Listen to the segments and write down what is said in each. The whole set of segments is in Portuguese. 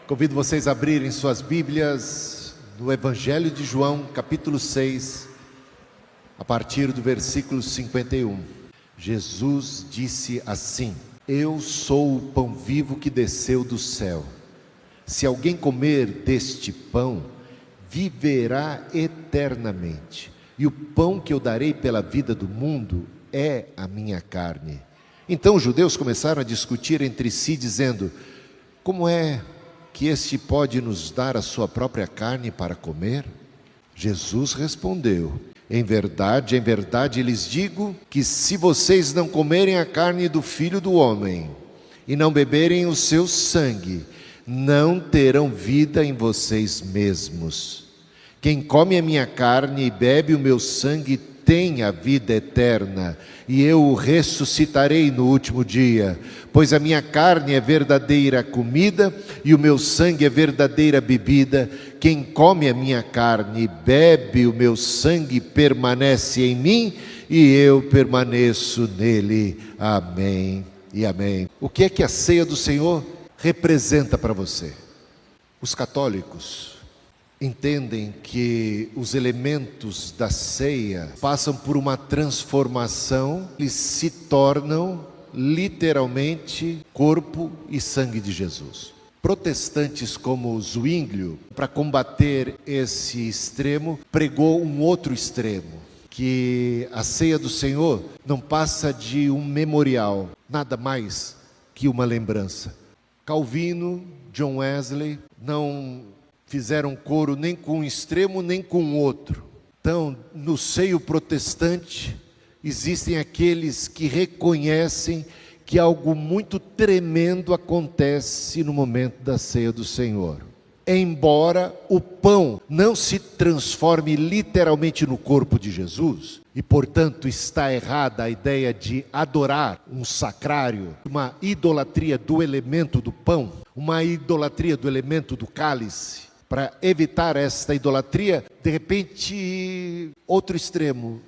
Convido vocês a abrirem suas Bíblias no Evangelho de João, capítulo 6, a partir do versículo 51. Jesus disse assim: Eu sou o pão vivo que desceu do céu. Se alguém comer deste pão, viverá eternamente. E o pão que eu darei pela vida do mundo é a minha carne. Então os judeus começaram a discutir entre si, dizendo: Como é que este pode nos dar a sua própria carne para comer? Jesus respondeu: em verdade, lhes digo que se vocês não comerem a carne do Filho do Homem e não beberem o seu sangue, não terão vida em vocês mesmos. Quem come a minha carne e bebe o meu sangue tem a vida eterna, e eu o ressuscitarei no último dia, pois a minha carne é verdadeira comida e o meu sangue é verdadeira bebida. Quem come a minha carne e bebe o meu sangue permanece em mim e eu permaneço nele. Amém e amém. O que é que a ceia do Senhor representa para você? Os católicos entendem que os elementos da ceia passam por uma transformação, eles se tornam literalmente corpo e sangue de Jesus. Protestantes como Zwinglio, para combater esse extremo, pregou um outro extremo, que a ceia do Senhor não passa de um memorial, nada mais que uma lembrança. Calvino, John Wesley não fizeram coro nem com um extremo nem com o outro. Então, no seio protestante, existem aqueles que reconhecem que algo muito tremendo acontece no momento da ceia do Senhor. Embora o pão não se transforme literalmente no corpo de Jesus, e portanto está errada a ideia de adorar um sacrário, uma idolatria do elemento do pão, uma idolatria do elemento do cálice. Para evitar esta idolatria, de repente, outro extremo.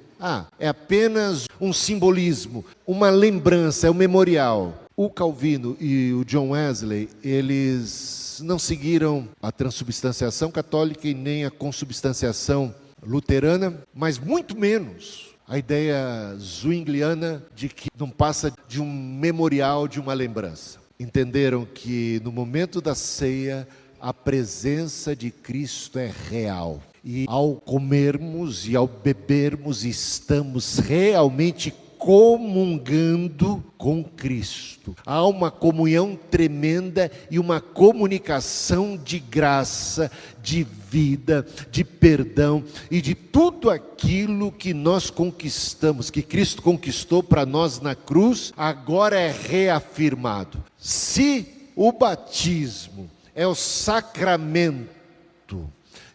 É apenas um simbolismo, uma lembrança, é um memorial. O Calvino e o John Wesley, eles não seguiram a transubstanciação católica e nem a consubstanciação luterana, mas muito menos a ideia zwingliana de que não passa de um memorial, de uma lembrança. Entenderam que no momento da ceia, a presença de Cristo é real. E ao comermos e ao bebermos, estamos realmente comungando com Cristo. Há uma comunhão tremenda e uma comunicação de graça, de vida, de perdão e de tudo aquilo que nós conquistamos, que Cristo conquistou para nós na cruz, agora é reafirmado. Se o batismo é o sacramento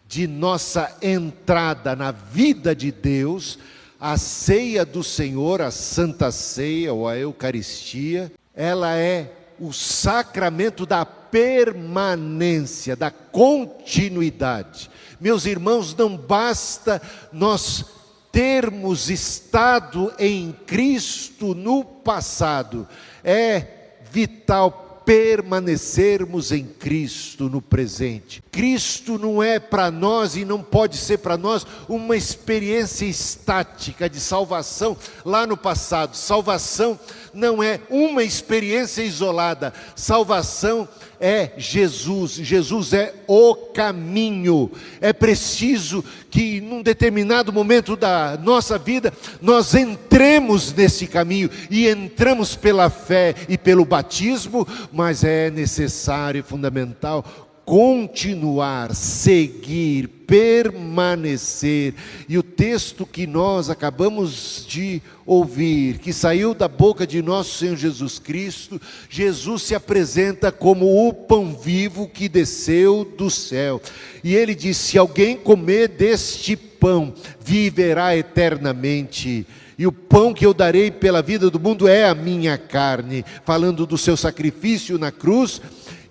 de nossa entrada na vida de Deus, a ceia do Senhor, a Santa Ceia ou a Eucaristia, ela é o sacramento da permanência, da continuidade. Meus irmãos, não basta nós termos estado em Cristo no passado, é vital permanecermos em Cristo no presente. Cristo não é para nós e não pode ser para nós uma experiência estática de salvação lá no passado. Salvação não é uma experiência isolada. Salvação é Jesus. Jesus é o caminho. É preciso que num determinado momento da nossa vida nós entremos nesse caminho e entramos pela fé e pelo batismo, mas é necessário e fundamental continuar, seguir, permanecer. E o texto que nós acabamos de ouvir, que saiu da boca de nosso Senhor Jesus Cristo, Jesus se apresenta como o pão vivo que desceu do céu. E ele diz: se alguém comer deste pão, viverá eternamente. E o pão que eu darei pela vida do mundo é a minha carne, falando do seu sacrifício na cruz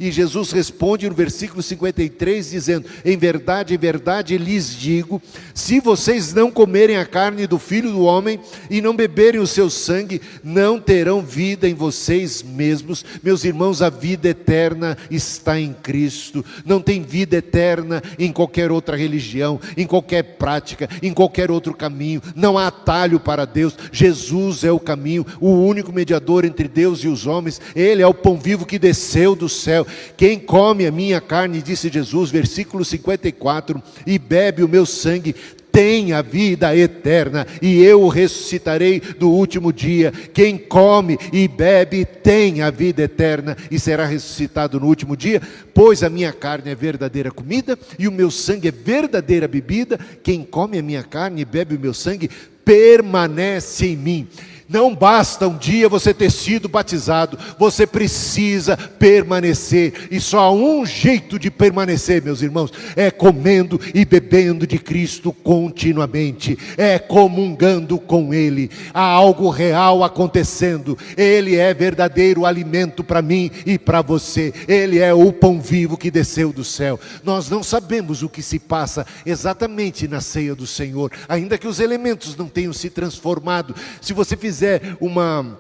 E Jesus responde no versículo 53, dizendo: em verdade lhes digo, se vocês não comerem a carne do Filho do Homem e não beberem o seu sangue, não terão vida em vocês mesmos. Meus irmãos, a vida eterna está em Cristo. Não tem vida eterna em qualquer outra religião, em qualquer prática, em qualquer outro caminho. Não há atalho para Deus. Jesus é o caminho, o único mediador entre Deus e os homens. Ele é o pão vivo que desceu do céu. Quem come a minha carne, disse Jesus, versículo 54, e bebe o meu sangue, tem a vida eterna, e eu o ressuscitarei no último dia. Quem come e bebe tem a vida eterna e será ressuscitado no último dia, pois a minha carne é verdadeira comida e o meu sangue é verdadeira bebida. Quem come a minha carne e bebe o meu sangue permanece em mim. Não basta um dia você ter sido batizado, você precisa permanecer, e só há um jeito de permanecer, meus irmãos, é comendo e bebendo de Cristo continuamente, é comungando com Ele. Há algo real acontecendo, Ele é verdadeiro alimento para mim e para você, Ele é o pão vivo que desceu do céu. Nós não sabemos o que se passa exatamente na ceia do Senhor, ainda que os elementos não tenham se transformado. Se você fizer uma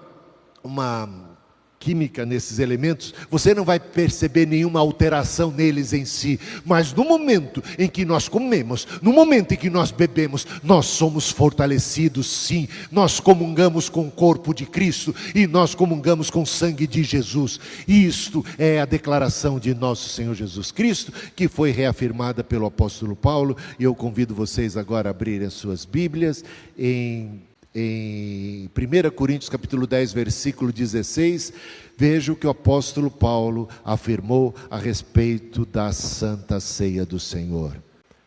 química nesses elementos, você não vai perceber nenhuma alteração neles em si, mas no momento em que nós comemos, no momento em que nós bebemos, nós somos fortalecidos, sim. Nós comungamos com o corpo de Cristo e nós comungamos com o sangue de Jesus. Isto é a declaração de nosso Senhor Jesus Cristo, que foi reafirmada pelo apóstolo Paulo, e eu convido vocês agora a abrirem as suas Bíblias em 1 Coríntios capítulo 10, versículo 16, veja o que o apóstolo Paulo afirmou a respeito da Santa Ceia do Senhor.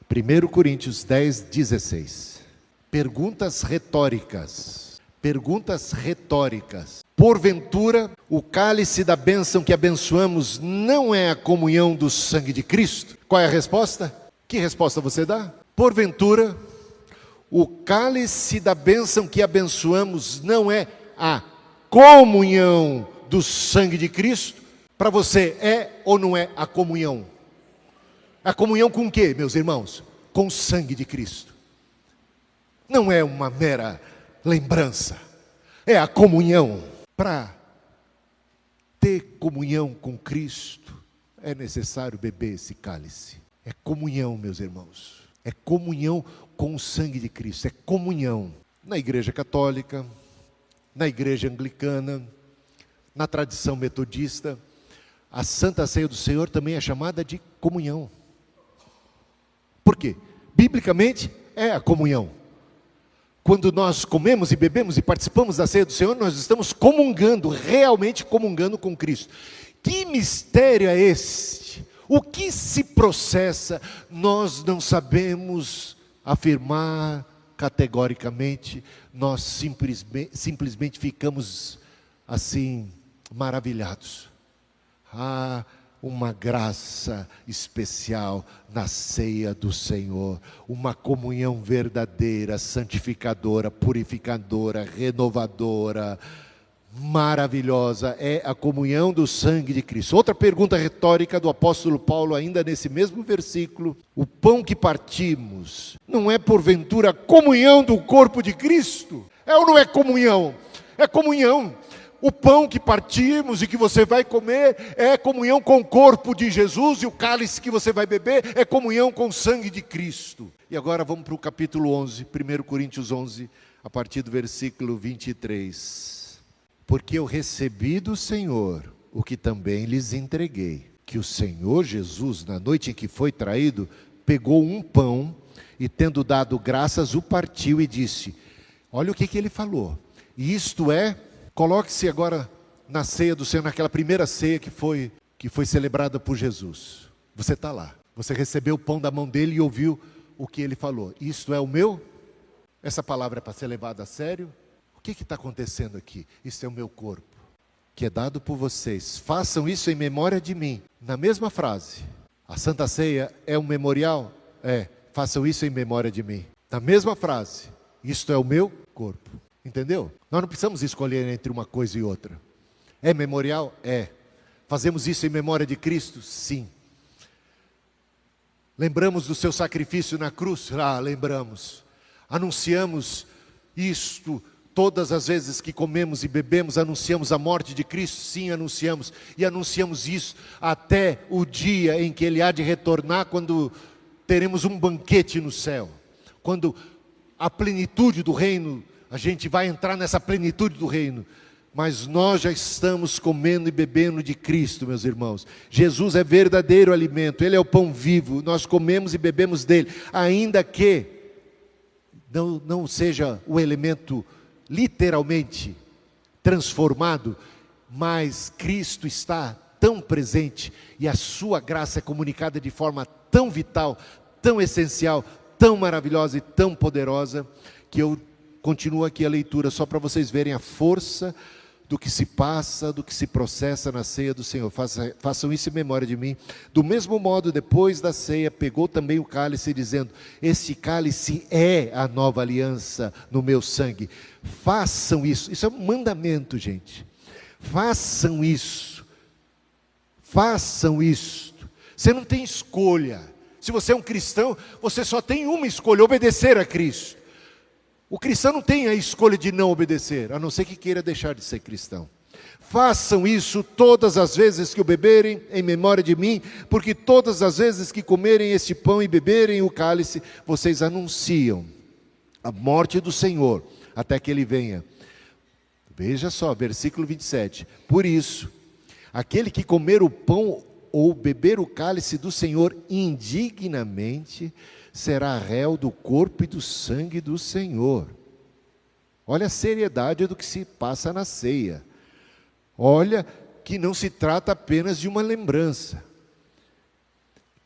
1 Coríntios 10, 16. Perguntas retóricas. Porventura, o cálice da bênção que abençoamos não é a comunhão do sangue de Cristo? Qual é a resposta? Que resposta você dá? Porventura, o cálice da bênção que abençoamos não é a comunhão do sangue de Cristo? Para você, é ou não é a comunhão? A comunhão com o quê, meus irmãos? Com o sangue de Cristo. Não é uma mera lembrança, é a comunhão. Para ter comunhão com Cristo, é necessário beber esse cálice. É comunhão, meus irmãos. É comunhão com o sangue de Cristo, é comunhão. Na igreja católica, na igreja anglicana, na tradição metodista, a Santa Ceia do Senhor também é chamada de comunhão. Por quê? Biblicamente é a comunhão. Quando nós comemos e bebemos e participamos da Ceia do Senhor, nós estamos comungando, realmente comungando com Cristo. Que mistério é este? O que se processa, nós não sabemos afirmar categoricamente, nós simplesmente ficamos assim, maravilhados. Há uma graça especial na ceia do Senhor, uma comunhão verdadeira, santificadora, purificadora, renovadora, maravilhosa, é a comunhão do sangue de Cristo. Outra pergunta retórica do apóstolo Paulo, ainda nesse mesmo versículo: o pão que partimos, não é porventura a comunhão do corpo de Cristo? É ou não é comunhão? É comunhão. O pão que partimos e que você vai comer é comunhão com o corpo de Jesus, e o cálice que você vai beber é comunhão com o sangue de Cristo. E agora vamos para o capítulo 11, 1 Coríntios 11, a partir do versículo 23. Porque eu recebi do Senhor o que também lhes entreguei, que o Senhor Jesus, na noite em que foi traído, pegou um pão e, tendo dado graças, o partiu e disse, olha o que ele falou, isto é, coloque-se agora na ceia do Senhor, naquela primeira ceia que foi celebrada por Jesus. Você está lá, você recebeu o pão da mão dele e ouviu o que ele falou, isto é o meu? Essa palavra é para ser levada a sério? O que está acontecendo aqui? Isso é o meu corpo, que é dado por vocês. Façam isso em memória de mim. Na mesma frase, a Santa Ceia é um memorial? É, façam isso em memória de mim. Na mesma frase, isto é o meu corpo. Entendeu? Nós não precisamos escolher entre uma coisa e outra. É memorial? É. Fazemos isso em memória de Cristo? Sim. Lembramos do seu sacrifício na cruz? Lembramos. Anunciamos isto todas as vezes que comemos e bebemos, anunciamos a morte de Cristo? Sim, anunciamos. E anunciamos isso até o dia em que Ele há de retornar, quando teremos um banquete no céu. Quando a plenitude do reino, a gente vai entrar nessa plenitude do reino. Mas nós já estamos comendo e bebendo de Cristo, meus irmãos. Jesus é verdadeiro alimento, Ele é o pão vivo. Nós comemos e bebemos dele, ainda que não seja o elemento literalmente transformado, mas Cristo está tão presente e a sua graça é comunicada de forma tão vital, tão essencial, tão maravilhosa e tão poderosa, que eu continuo aqui a leitura só para vocês verem a força do que se passa, do que se processa na ceia do Senhor. Façam isso em memória de mim. Do mesmo modo, depois da ceia, pegou também o cálice, dizendo: este cálice é a nova aliança no meu sangue. Façam isso. Isso é um mandamento, gente. Façam isso. Façam isso. Você não tem escolha. Se você é um cristão, você só tem uma escolha: obedecer a Cristo. O cristão não tem a escolha de não obedecer, a não ser que queira deixar de ser cristão. Façam isso todas as vezes que o beberem, em memória de mim, porque todas as vezes que comerem este pão e beberem o cálice, vocês anunciam a morte do Senhor, até que Ele venha. Veja só, versículo 27. Por isso, aquele que comer o pão ou beber o cálice do Senhor indignamente, será réu do corpo e do sangue do Senhor. Olha a seriedade do que se passa na ceia. Olha que não se trata apenas de uma lembrança.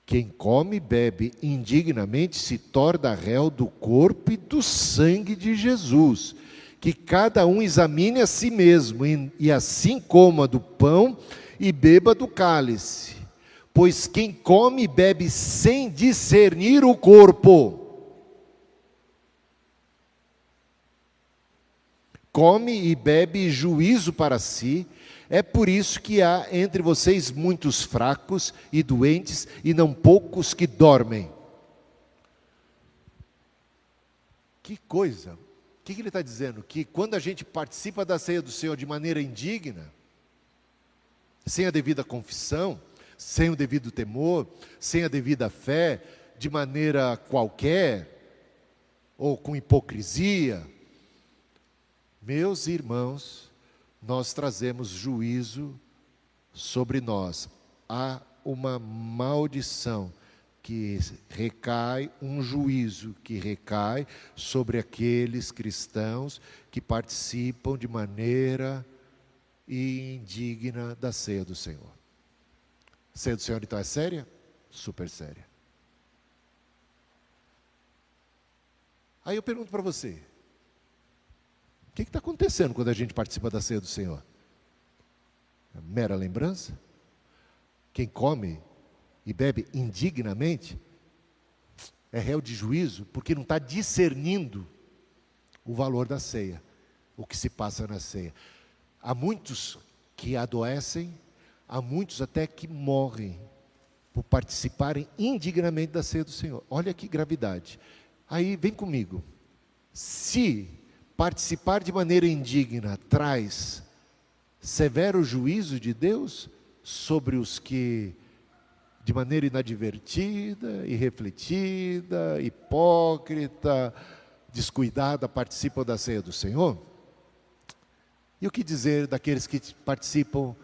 Quem come e bebe indignamente se torna réu do corpo e do sangue de Jesus. Que cada um examine a si mesmo, e assim coma do pão e beba do cálice. Pois quem come e bebe sem discernir o corpo, come e bebe juízo para si. É por isso que há entre vocês muitos fracos e doentes, e não poucos que dormem. Que coisa! O que ele está dizendo? Que quando a gente participa da ceia do Senhor de maneira indigna, sem a devida confissão, sem o devido temor, sem a devida fé, de maneira qualquer, ou com hipocrisia, meus irmãos, nós trazemos juízo sobre nós. Há uma maldição que recai, um juízo que recai sobre aqueles cristãos que participam de maneira indigna da ceia do Senhor. A ceia do Senhor então é séria? Super séria. Aí eu pergunto para você, o que está acontecendo quando a gente participa da ceia do Senhor? É mera lembrança? Quem come e bebe indignamente é réu de juízo, porque não está discernindo o valor da ceia, o que se passa na ceia. Há muitos que adoecem, há muitos até que morrem por participarem indignamente da ceia do Senhor. Olha que gravidade. Aí vem comigo. Se participar de maneira indigna traz severo juízo de Deus sobre os que de maneira inadvertida, irrefletida, hipócrita, descuidada participam da ceia do Senhor, e o que dizer daqueles que participam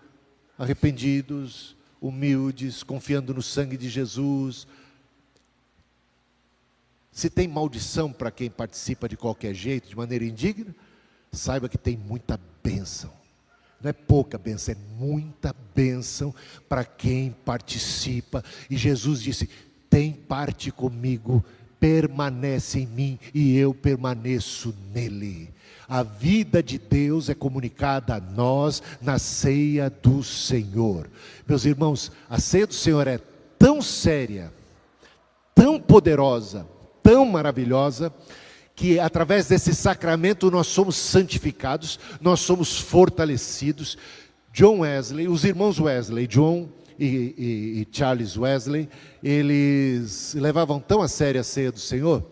arrependidos, humildes, confiando no sangue de Jesus? Se tem maldição para quem participa de qualquer jeito, de maneira indigna, saiba que tem muita bênção. Não é pouca bênção, é muita bênção para quem participa. E Jesus disse: tem parte comigo, permanece em mim e eu permaneço nele. A vida de Deus é comunicada a nós na ceia do Senhor. Meus irmãos, a ceia do Senhor é tão séria, tão poderosa, tão maravilhosa, que através desse sacramento nós somos santificados, nós somos fortalecidos. John Wesley, os irmãos Wesley, John e Charles Wesley, eles levavam tão a sério a ceia do Senhor,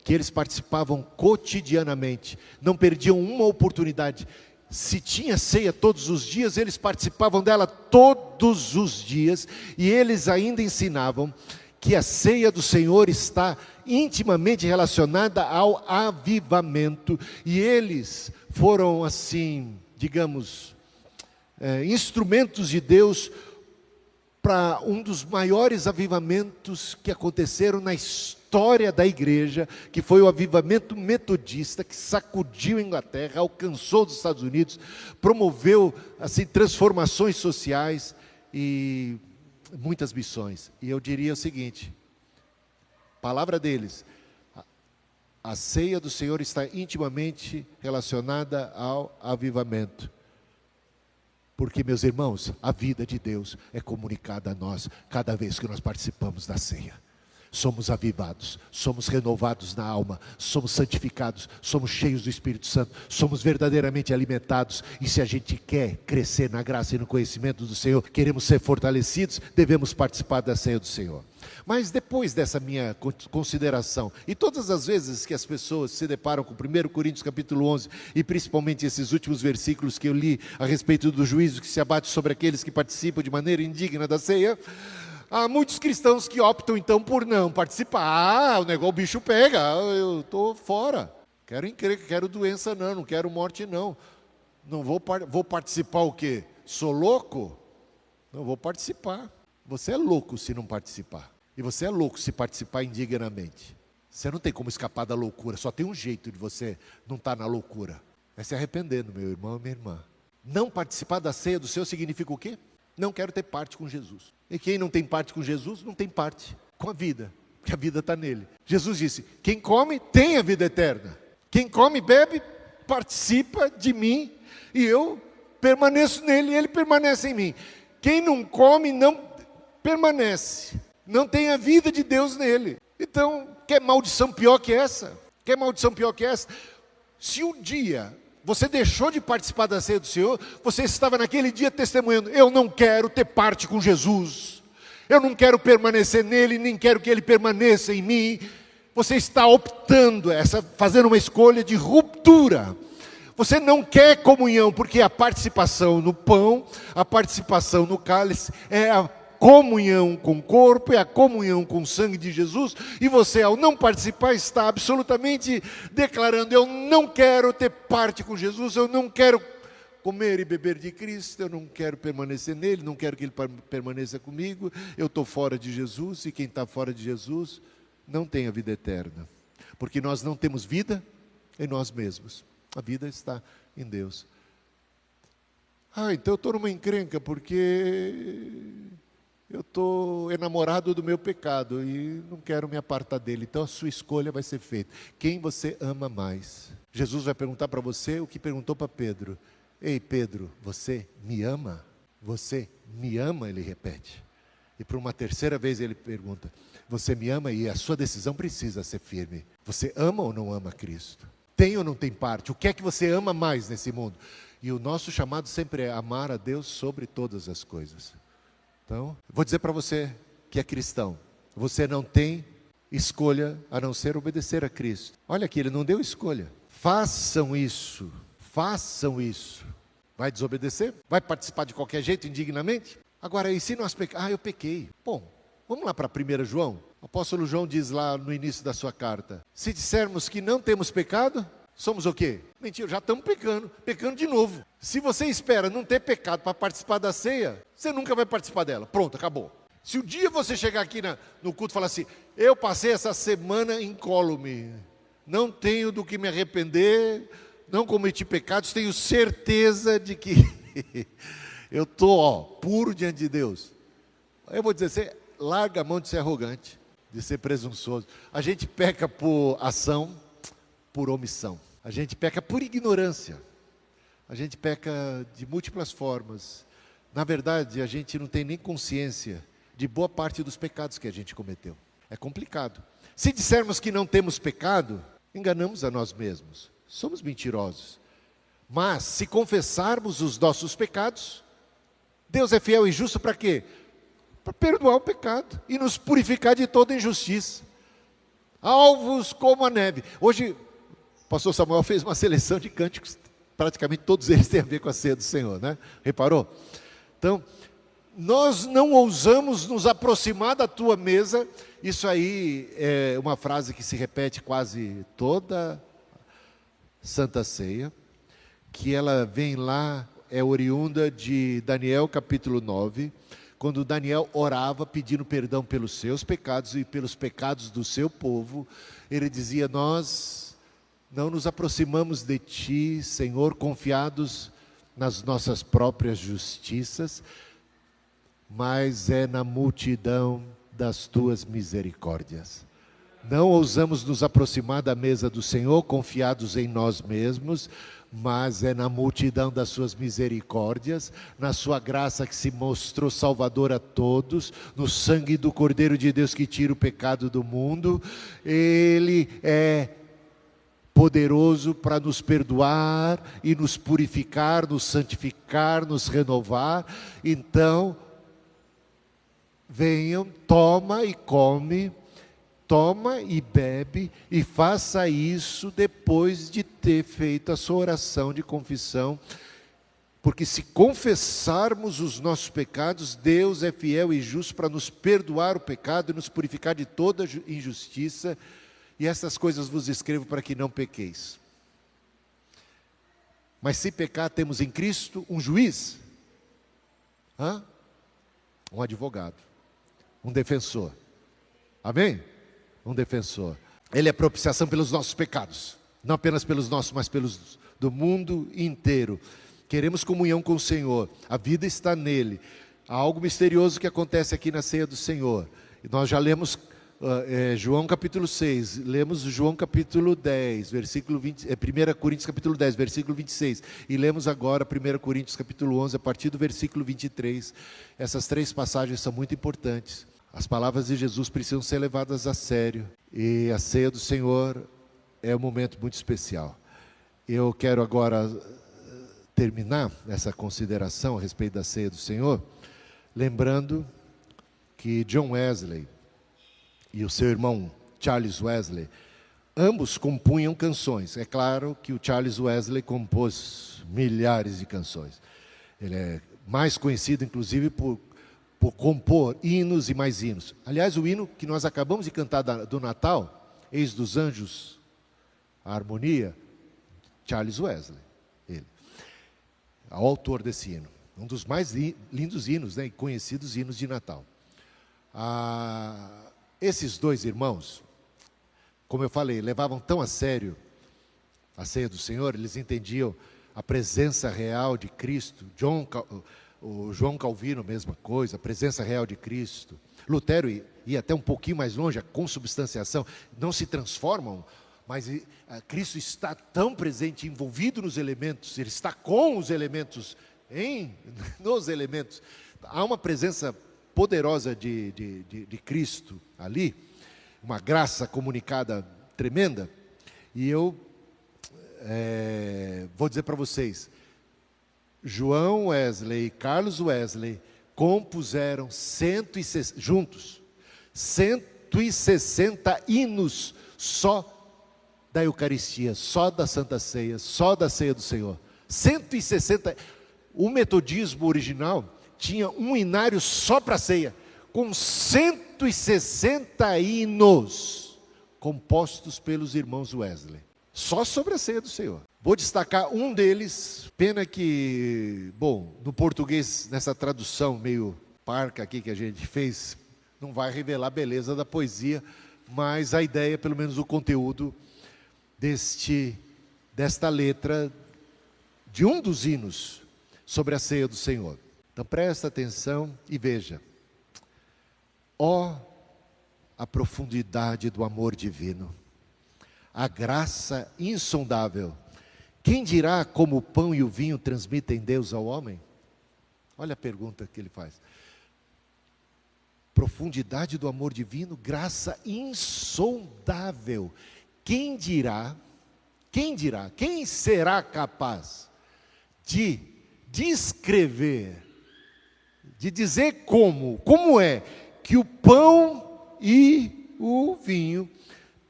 que eles participavam cotidianamente, não perdiam uma oportunidade. Se tinha ceia todos os dias, eles participavam dela todos os dias, e eles ainda ensinavam que a ceia do Senhor está intimamente relacionada ao avivamento, e eles foram assim, digamos, instrumentos de Deus para um dos maiores avivamentos que aconteceram na história da igreja, que foi o avivamento metodista, que sacudiu a Inglaterra, alcançou os Estados Unidos, promoveu assim transformações sociais e muitas missões. E eu diria o seguinte, palavra deles, a ceia do Senhor está intimamente relacionada ao avivamento. Porque, meus irmãos, a vida de Deus é comunicada a nós cada vez que nós participamos da ceia. Somos avivados, somos renovados na alma, somos santificados, somos cheios do Espírito Santo, somos verdadeiramente alimentados. E se a gente quer crescer na graça e no conhecimento do Senhor, queremos ser fortalecidos, devemos participar da ceia do Senhor. Mas depois dessa minha consideração, e todas as vezes que as pessoas se deparam com 1 Coríntios capítulo 11, e principalmente esses últimos versículos que eu li a respeito do juízo que se abate sobre aqueles que participam de maneira indigna da ceia, há muitos cristãos que optam então por não participar. O bicho pega, eu estou fora, quero encrenca, quero doença não quero morte não vou participar o quê? Sou louco? Não vou participar. Você é louco se não participar, e você é louco se participar indignamente. Você não tem como escapar da loucura, só tem um jeito de você não estar na loucura, é se arrependendo, meu irmão e minha irmã. Não participar da ceia do Senhor significa o quê? Não quero ter parte com Jesus. E quem não tem parte com Jesus, não tem parte com a vida, porque a vida está nele. Jesus disse, quem come tem a vida eterna. Quem come e bebe, participa de mim, e eu permaneço nele, e ele permanece em mim. Quem não come, não permanece, não tem a vida de Deus nele. Então, quer maldição pior que essa? Quer maldição pior que essa? Se um dia você deixou de participar da ceia do Senhor, você estava naquele dia testemunhando, eu não quero ter parte com Jesus, eu não quero permanecer nele, nem quero que ele permaneça em mim. Você está optando, fazendo uma escolha de ruptura. Você não quer comunhão, porque a participação no pão, a participação no cálice, é a comunhão com o corpo, é a comunhão com o sangue de Jesus, e você, ao não participar, está absolutamente declarando, eu não quero ter parte com Jesus, eu não quero comer e beber de Cristo, eu não quero permanecer nele, não quero que ele permaneça comigo, eu estou fora de Jesus, e quem está fora de Jesus não tem a vida eterna, porque nós não temos vida em nós mesmos, a vida está em Deus. Então eu estou numa encrenca, porque eu estou enamorado do meu pecado e não quero me apartar dele. Então a sua escolha vai ser feita. Quem você ama mais? Jesus vai perguntar para você o que perguntou para Pedro. Ei Pedro, você me ama? Você me ama? Ele repete. E por uma terceira vez ele pergunta, você me ama? E a sua decisão precisa ser firme. Você ama ou não ama Cristo? Tem ou não tem parte? O que é que você ama mais nesse mundo? E o nosso chamado sempre é amar a Deus sobre todas as coisas. Então, vou dizer para você que é cristão, você não tem escolha a não ser obedecer a Cristo. Olha aqui, ele não deu escolha. Façam isso, façam isso. Vai desobedecer? Vai participar de qualquer jeito, indignamente? Agora, e se nós pecarmos? Eu pequei. Bom, vamos lá para 1 João. O apóstolo João diz lá no início da sua carta, se dissermos que não temos pecado, somos o quê? Mentira, já estamos pecando de novo. Se você espera não ter pecado para participar da ceia, você nunca vai participar dela. Pronto, acabou. Se um dia você chegar aqui no culto e falar assim, eu passei essa semana incólume, não tenho do que me arrepender, não cometi pecados, tenho certeza de que eu estou puro diante de Deus. Eu vou dizer, você larga a mão de ser arrogante, de ser presunçoso. A gente peca por ação, por omissão. A gente peca por ignorância. A gente peca de múltiplas formas. Na verdade, a gente não tem nem consciência de boa parte dos pecados que a gente cometeu. É complicado. Se dissermos que não temos pecado, enganamos a nós mesmos. Somos mentirosos. Mas, se confessarmos os nossos pecados, Deus é fiel e justo para quê? Para perdoar o pecado e nos purificar de toda injustiça. Alvos como a neve. Hoje, o pastor Samuel fez uma seleção de cânticos, praticamente todos eles têm a ver com a ceia do Senhor, né? Reparou? Então, nós não ousamos nos aproximar da tua mesa. Isso aí é uma frase que se repete quase toda Santa Ceia, que ela vem lá, é oriunda de Daniel capítulo 9, quando Daniel orava pedindo perdão pelos seus pecados e pelos pecados do seu povo. Ele dizia: nós não nos aproximamos de ti, Senhor, confiados nas nossas próprias justiças, mas é na multidão das tuas misericórdias. Não ousamos nos aproximar da mesa do Senhor confiados em nós mesmos, mas é na multidão das suas misericórdias, na sua graça que se mostrou salvador a todos, no sangue do Cordeiro de Deus que tira o pecado do mundo. Ele é poderoso para nos perdoar e nos purificar, nos santificar, nos renovar. Então, venham, toma e come, toma e bebe, e faça isso depois de ter feito a sua oração de confissão, porque se confessarmos os nossos pecados, Deus é fiel e justo para nos perdoar o pecado e nos purificar de toda injustiça. E essas coisas vos escrevo para que não pequeis. Mas se pecar, temos em Cristo um juiz, um advogado, um defensor. Amém? Um defensor. Ele é propiciação pelos nossos pecados, não apenas pelos nossos, mas pelos do mundo inteiro. Queremos comunhão com o Senhor, a vida está nele. Há algo misterioso que acontece aqui na ceia do Senhor. E nós já lemos João capítulo 6, lemos João capítulo 10, versículo 20, 1 Coríntios capítulo 10, versículo 26, e lemos agora 1 Coríntios capítulo 11, a partir do versículo 23. Essas três passagens são muito importantes. As palavras de Jesus precisam ser levadas a sério, e a ceia do Senhor é um momento muito especial. Eu quero agora terminar essa consideração a respeito da ceia do Senhor, lembrando que John Wesley e o seu irmão Charles Wesley, ambos compunham canções. É claro que o Charles Wesley compôs milhares de canções. Ele é mais conhecido, inclusive, por compor hinos e mais hinos. Aliás, o hino que nós acabamos de cantar do Natal, Eis dos Anjos, a Harmonia, Charles Wesley, ele, o autor desse hino. Um dos mais lindos hinos, né, e conhecidos hinos de Natal. Esses dois irmãos, como eu falei, levavam tão a sério a ceia do Senhor, eles entendiam a presença real de Cristo. O João Calvino, mesma coisa, a presença real de Cristo. Lutero ia até um pouquinho mais longe, a consubstanciação. Não se transformam, mas Cristo está tão presente, envolvido nos elementos, Ele está com os elementos, nos elementos. Há uma presença poderosa de Cristo ali, uma graça comunicada tremenda. E eu vou dizer para vocês, João Wesley e Carlos Wesley compuseram juntos 160 hinos só da Eucaristia, só da Santa Ceia, só da Ceia do Senhor. 160. O metodismo original tinha um inário só para a ceia, com 160 hinos compostos pelos irmãos Wesley, só sobre a ceia do Senhor. Vou destacar um deles. Pena que, no português, nessa tradução meio parca aqui que a gente fez, não vai revelar a beleza da poesia, mas a ideia, pelo menos o conteúdo desta letra de um dos hinos sobre a ceia do Senhor. Então presta atenção e veja. Ó, a profundidade do amor divino, a graça insondável. Quem dirá como o pão e o vinho transmitem Deus ao homem? Olha a pergunta que ele faz. Profundidade do amor divino, graça insondável. Quem dirá, quem será capaz de descrever de dizer como é que o pão e o vinho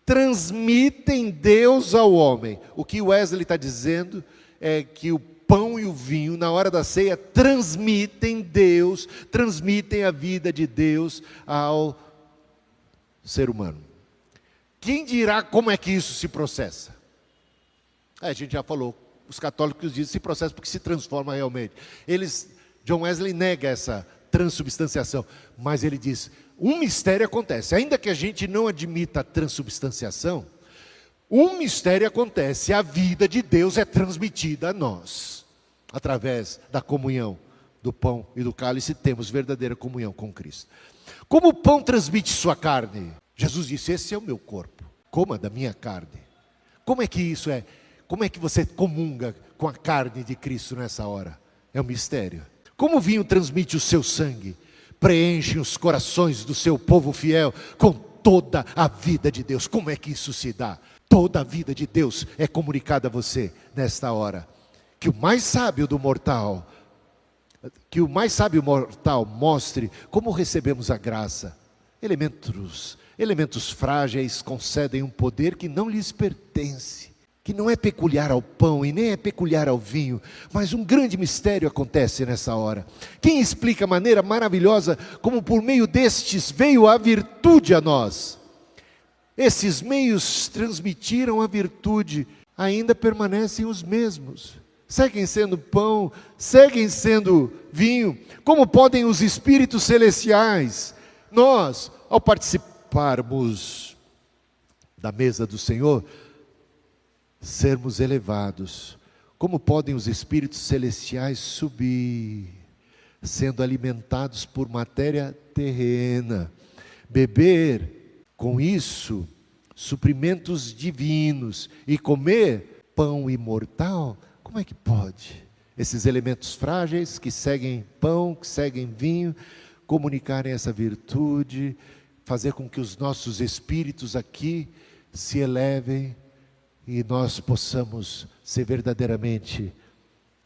transmitem Deus ao homem. O que Wesley está dizendo é que o pão e o vinho, na hora da ceia, transmitem Deus, transmitem a vida de Deus ao ser humano. Quem dirá como é que isso se processa? A gente já falou, os católicos dizem que se processa porque se transforma realmente. John Wesley nega essa transubstanciação, mas ele diz, um mistério acontece, ainda que a gente não admita a transubstanciação, um mistério acontece, a vida de Deus é transmitida a nós, através da comunhão do pão e do cálice, temos verdadeira comunhão com Cristo. Como o pão transmite sua carne? Jesus disse, esse é o meu corpo, coma da minha carne. Como é que isso é? Como é que você comunga com a carne de Cristo nessa hora? É um mistério. Como o vinho transmite o seu sangue, preenche os corações do seu povo fiel com toda a vida de Deus. Como é que isso se dá? Toda a vida de Deus é comunicada a você nesta hora. Que o mais sábio mortal mostre como recebemos a graça. Elementos frágeis concedem um poder que não lhes pertence, que não é peculiar ao pão e nem é peculiar ao vinho, mas um grande mistério acontece nessa hora. Quem explica a maneira maravilhosa como por meio destes veio a virtude a nós? Esses meios transmitiram a virtude, ainda permanecem os mesmos. Seguem sendo pão, seguem sendo vinho. Como podem os espíritos celestiais, nós, ao participarmos da mesa do Senhor, sermos elevados? Como podem os espíritos celestiais subir, sendo alimentados por matéria terrena, beber com isso suprimentos divinos e comer pão imortal? Como é que pode esses elementos frágeis que seguem pão, que seguem vinho, comunicarem essa virtude, fazer com que os nossos espíritos aqui se elevem e nós possamos ser verdadeiramente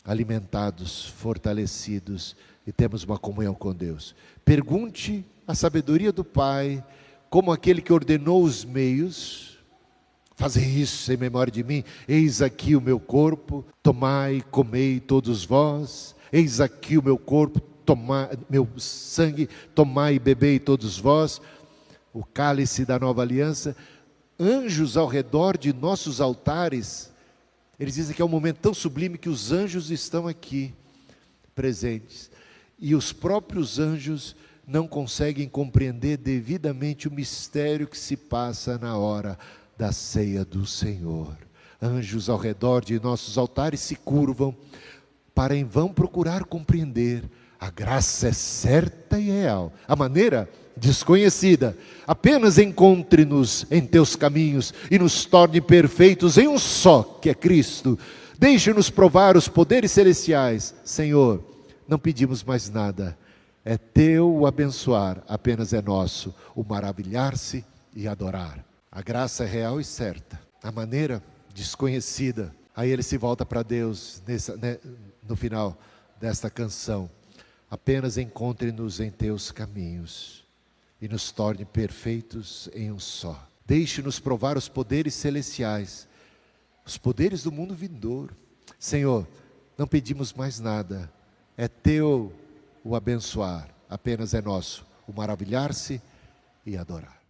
alimentados, fortalecidos e temos uma comunhão com Deus? Pergunte a sabedoria do Pai, como aquele que ordenou os meios, fazei isso em memória de mim. Eis aqui o meu corpo, tomai, comei todos vós. Eis aqui o meu corpo, meu sangue, tomai e bebei todos vós. O cálice da nova aliança. Anjos ao redor de nossos altares. Eles dizem que é um momento tão sublime que os anjos estão aqui, presentes. E os próprios anjos não conseguem compreender devidamente o mistério que se passa na hora da ceia do Senhor. Anjos ao redor de nossos altares se curvam para em vão procurar compreender. A graça é certa e real, a maneira desconhecida. Apenas encontre-nos em teus caminhos e nos torne perfeitos em um só, que é Cristo. Deixe-nos provar os poderes celestiais. Senhor, não pedimos mais nada. É teu o abençoar, apenas é nosso o maravilhar-se e adorar. A graça é real e certa, a maneira desconhecida. Aí ele se volta para Deus no final desta canção. Apenas encontre-nos em teus caminhos e nos torne perfeitos em um só. Deixe-nos provar os poderes celestiais, os poderes do mundo vindouro. Senhor, não pedimos mais nada, é teu o abençoar, apenas é nosso o maravilhar-se e adorar.